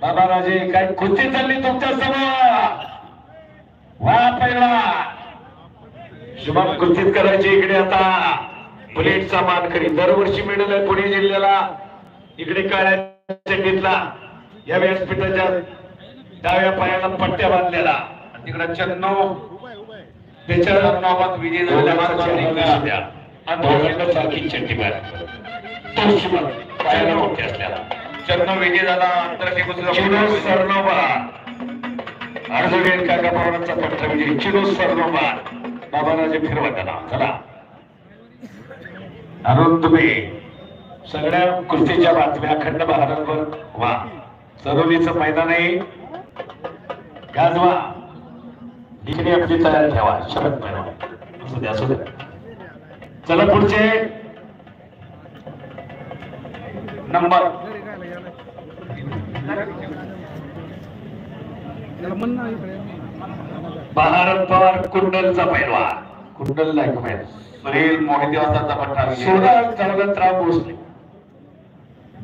बाबा राजे काय कुस्ती चालली तुमच्या समोर. वा पहिला शुभम कुस्तीत करायची इकडे आता बुलेटचा मानकरी दरवर्षी मेडल आहे पुणे जिल्ह्याला. इकडे काळ्या चंडीतला या व्यासपीठाच्या डाव्या पायाला पट्ट्या बांधलेला तिकडे 94 त्याच्या नावात विजय झालेला सारखी चड्डी तो शुभम पायाला मोठे असलेला 94 विजय झाला. आंतरराष्ट्रीय सरनोबा अर्धवेळ काका पवारांचा पट्टा विजय चिरो सरनोबा. बाबाराजे फिरवा त्याला. चला अरुण तुम्ही सगळ्या कुस्तीच्या बातम्या अखंड भारतभर वा. चरोलीचं मैदान आहे गाजवा. इकडे आपली तयार ठेवा. शरद मैदान असू द्या असू द्या. चला पुढचे नंबर भारत पवार कुंडलचा पैलवान. कुंडल लाईक मैदान सुनील मोहितेवासांचा पट्टा. दौलतराव भोसले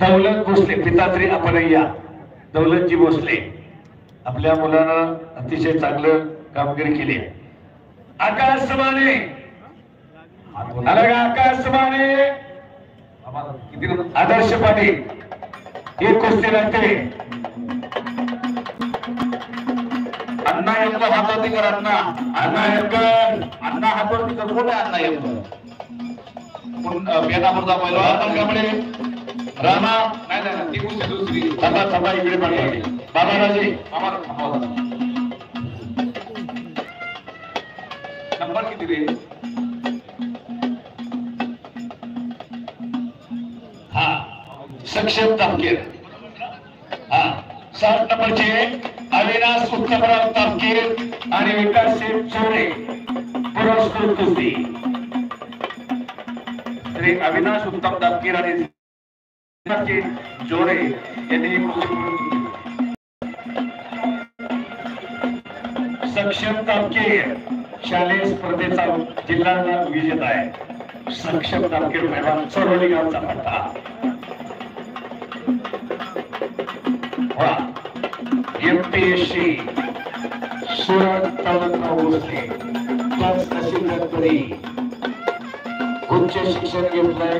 दौलत भोसले पिताश्री अपनय्या दौलतजी भोसले आपल्या मुलानं अतिशय चांगलं कामगिरी केली. आकाशवाणी आकाशवाणी आदर्श पाटील ही कुस्ती लागते. अण्णा यंग हातावरती कर. अण्णा अण्णा यंग अण्णा हातावरती कर. कोण आहे अण्णा यंग? बेनापूरचा पहिलवान राणा. नाही नाही ती कुस्ती दुसरी. थांबा थांबा इकडे पाठवली. बाबाराजे आम्हाला नंबर किती रे? हा सक्षम तापकीर. हा 7 नंबरचे अविनाश उत्तमराव तापकीर आणि विकास सिंह चोरे पुरस्कृत कुस्ती. श्री अविनाश उत्तम तापकीर आणि चोरे यांनी सक्षम तापकीर शालेय स्पर्धेचा जिल्हा विजेता आहे. सक्षम तापकीर पैलवान चरोली गावचा पट्टा. वा एमपीएससी सुरत दौलतराव भोसले त्याच तहसीलदारपदी उच्च शिक्षण घेतलंय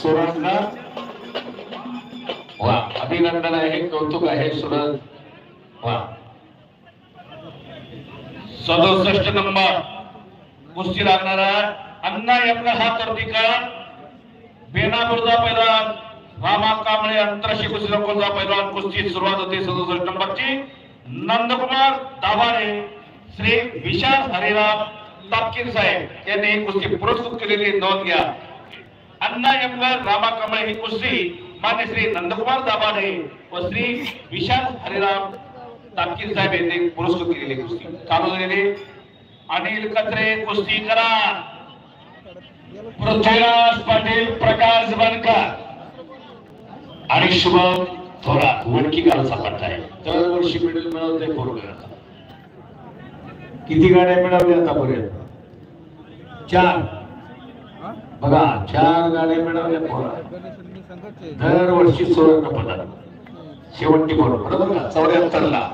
सुरतला. वा अभिनंदन आहे कौतुक आहे सुरत. वा 67 नंबर कुस्ती लागणारा अण्णा यंग हा कर्तिकार बेनापूरचा पैलवान रामा कांबळे आंतरराष्ट्रीय कुस्ती संकुलचा पैलवान. कुस्ती सुरुवात होते 67 नंबरची. नंदकुमार दाभाडे श्री विशाल हरिराम तापकीर साहेब यांनी कुस्ती पुरस्कृत केलेली नोंद घ्या. अण्णा यंग रामा कांबळे ही कुस्ती मान्य श्री नंदकुमार दाभाडे व श्री विशाल हरिराम तापकीर साहेब यांनी पुरस्कृत केलेली कुस्ती चालू झालेली. अनिल कचरे कुस्ती करा. पृथ्वीराज पाटील प्रकाश बनकर आणि शुभम थोरात वडकी गावचा पट्टा आहे. दरवर्षी मेडल मिळवते पोरं. किती गाड्या मिळवल्या आतापर्यंत? 4. बघा 4 गाड्या मिळवल्या पोरं. दरवर्षी सुवर्ण पदक. शेवटी बरोबर बरोबर का? 74 ला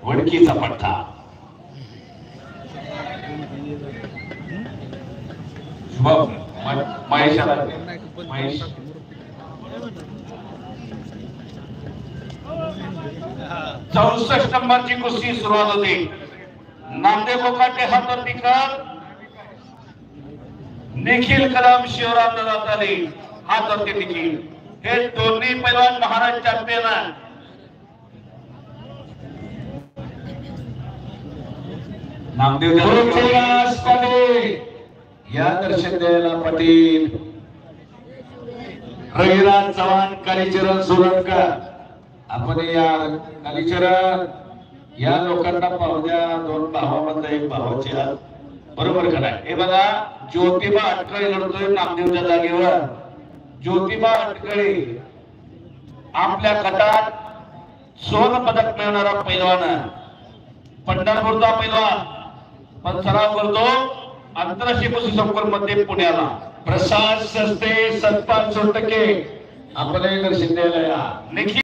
वडकीचा पट्टा. शुभम महेश महेश 64 नंबरची कुस्ती सुरुवात होते. नामदेव कोकाटे हातावरती कर. निखिल कदम शिवराम दादाताले हातावरती निखिल. हे दोन्ही पैलवान महाराष्ट्र चॅम्पियन. नामदेव या दर्शन द्यायला पाटील रविराज चव्हाण कालीचरण सुरतकर. आपण या कालीचरण या लोकांना पाहू द्या. 2 भावांमध्ये एक भावाची बरोबर का नाही? हे बघा ज्योतिबा अटकळे लढतोय नामदेवच्या जागेवर. ज्योतिबा अटकळे आपल्या गटात स्वर्ण पदक मिळवणारा पैलवान. पंढरपूरचा पैलवान पण सराव करतो आंतरराष्ट्रीय कुस्ती संकुल मध्ये पुण्याला. प्रसाद सस्ते 57% आपले दर्शन द्यायला.